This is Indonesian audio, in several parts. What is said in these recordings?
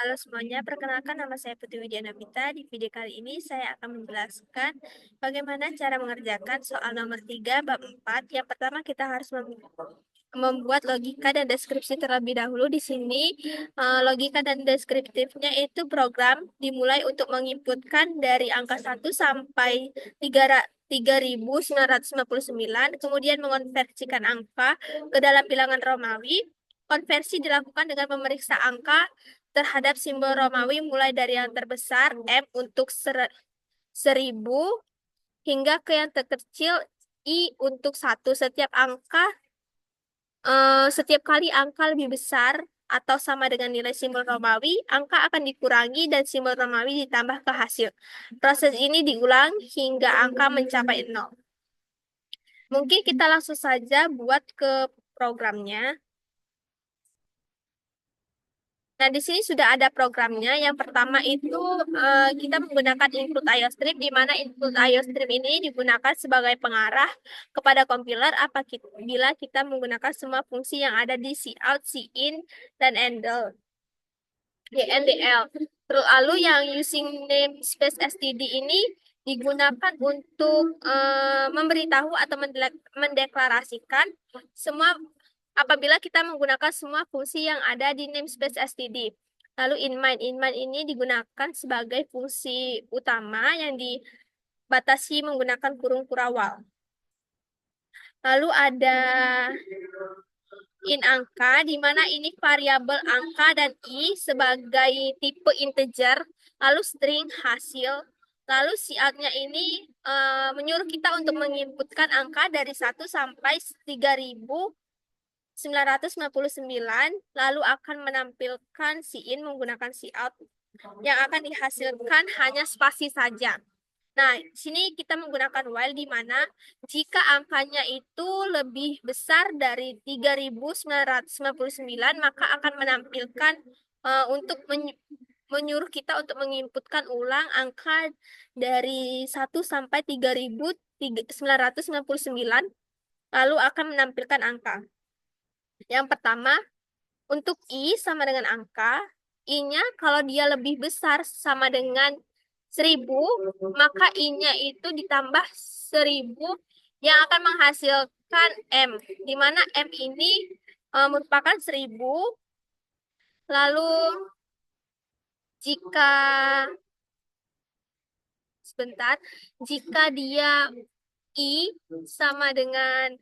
Halo semuanya, perkenalkan nama saya Putri Widianapita. Di video kali ini saya akan menjelaskan bagaimana cara mengerjakan soal nomor 3 bab 4. Yang pertama kita harus membuat logika dan deskripsi terlebih dahulu. Di sini logika dan deskriptifnya itu program dimulai untuk menginputkan dari angka 1 sampai 3.959, kemudian mengonversikan angka ke dalam bilangan Romawi. Konversi dilakukan dengan memeriksa angka terhadap simbol Romawi mulai dari yang terbesar M untuk 1000 hingga ke yang terkecil I untuk 1. Setiap kali angka lebih besar atau sama dengan nilai simbol Romawi, angka akan dikurangi dan simbol Romawi ditambah ke hasil. Proses ini diulang hingga angka mencapai 0. Mungkin kita langsung saja buat ke programnya. Nah, di sini sudah ada programnya. Yang pertama itu kita menggunakan input IOStream, di mana input IOStream ini digunakan sebagai pengarah kepada compiler apabila kita menggunakan semua fungsi yang ada di cout, cin, dan DL. Lalu yang using namespace std ini digunakan untuk memberitahu atau mendeklarasikan semua apabila kita menggunakan semua fungsi yang ada di namespace std. Lalu inmind ini digunakan sebagai fungsi utama yang dibatasi menggunakan kurung kurawal. Lalu ada in angka, di mana ini variabel angka dan i sebagai tipe integer, lalu string hasil, lalu cout-nya ini menyuruh kita untuk menginputkan angka dari 1 sampai 3.999, lalu akan menampilkan cin menggunakan cout yang akan dihasilkan hanya spasi saja. Nah, sini kita menggunakan while di mana jika angkanya itu lebih besar dari 3.999, maka akan menampilkan untuk menyuruh kita untuk menginputkan ulang angka dari 1 sampai 3.999, lalu akan menampilkan angka. Yang pertama, untuk I sama dengan angka, I-nya kalau dia lebih besar sama dengan 1000, maka I-nya itu ditambah 1000 yang akan menghasilkan M, di mana M ini merupakan 1000. Lalu jika sebentar, jika dia I sama dengan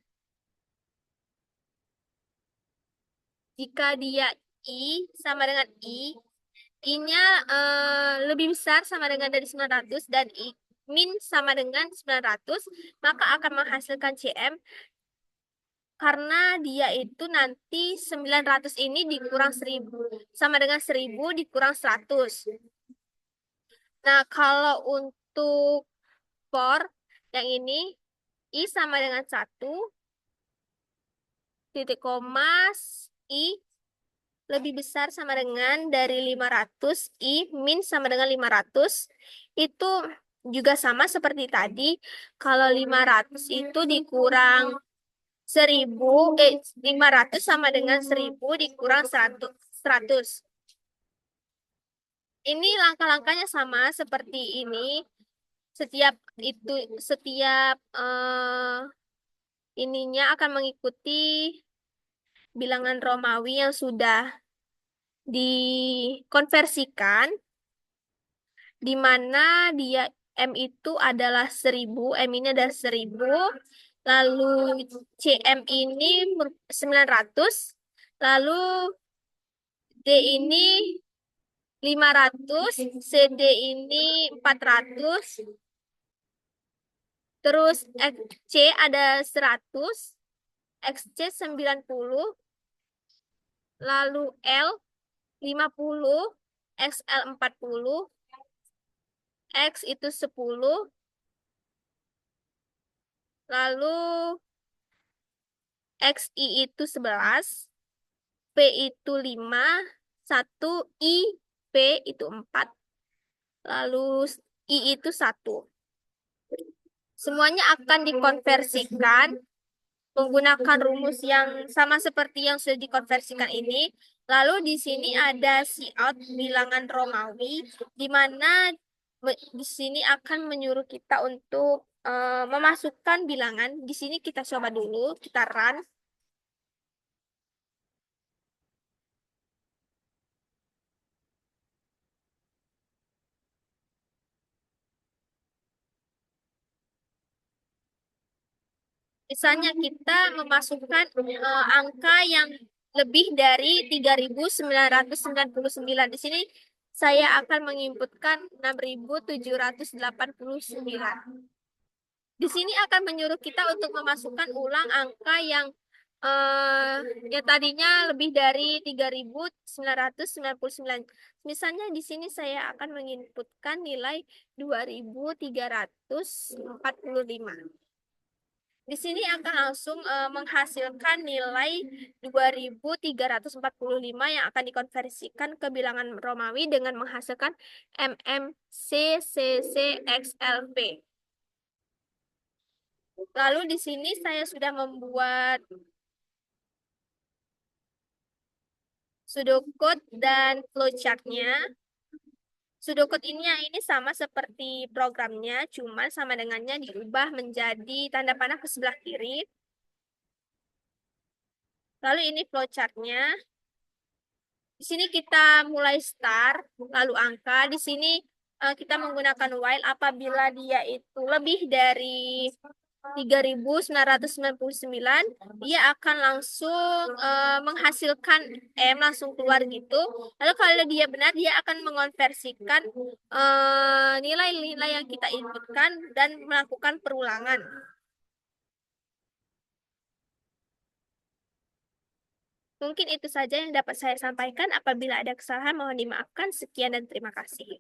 jika dia I sama dengan I-nya lebih besar sama dengan dari 900 dan I min sama dengan 900, maka akan menghasilkan CM karena dia itu nanti 900 ini dikurang 1000 sama dengan 1000 dikurang 100. Nah, kalau untuk for yang ini I sama dengan 1, titik koma, I lebih besar sama dengan dari 500, I min sama dengan 500, itu juga sama seperti tadi. Kalau 500 itu dikurang 500 sama dengan 1000 dikurang 100. Ini langkah-langkahnya sama seperti ini. Setiap ininya akan mengikuti bilangan Romawi yang sudah dikonversikan, di mana dia M itu adalah 1000, M ini adalah 1000, lalu CM ini 900, lalu D ini 500, CD ini 400, terus XC ada 100, XC 90, lalu L 50, XL 40, X itu 10, lalu XI itu 11, P itu 5, 1 I, P itu 4, lalu I itu 1. Semuanya akan dikonversikan menggunakan rumus yang sama seperti yang sudah dikonversikan ini. Lalu di sini ada Cout bilangan Romawi, di mana di sini akan menyuruh kita untuk memasukkan bilangan. Di sini kita coba dulu, kita run. Misalnya kita memasukkan angka yang lebih dari 3.999. Di sini saya akan menginputkan 6.789. Di sini akan menyuruh kita untuk memasukkan ulang angka yang tadinya lebih dari 3.999. Misalnya di sini saya akan menginputkan nilai 2.345. Di sini akan langsung menghasilkan nilai 2.345 yang akan dikonversikan ke bilangan Romawi dengan menghasilkan MMCCCXLP. Lalu di sini saya sudah membuat pseudocode dan flowchartnya. Pseudocode ini sama seperti programnya, cuma sama dengannya diubah menjadi tanda panah ke sebelah kiri. Lalu ini flowchartnya. Di sini kita mulai start, lalu angka. Di sini kita menggunakan while apabila dia itu lebih dari 3.999, dia akan langsung menghasilkan langsung keluar gitu. Lalu kalau dia benar, dia akan mengonversikan nilai-nilai yang kita inputkan dan melakukan perulangan. Mungkin itu saja yang dapat saya sampaikan. Apabila ada kesalahan, mohon dimaafkan. Sekian dan terima kasih.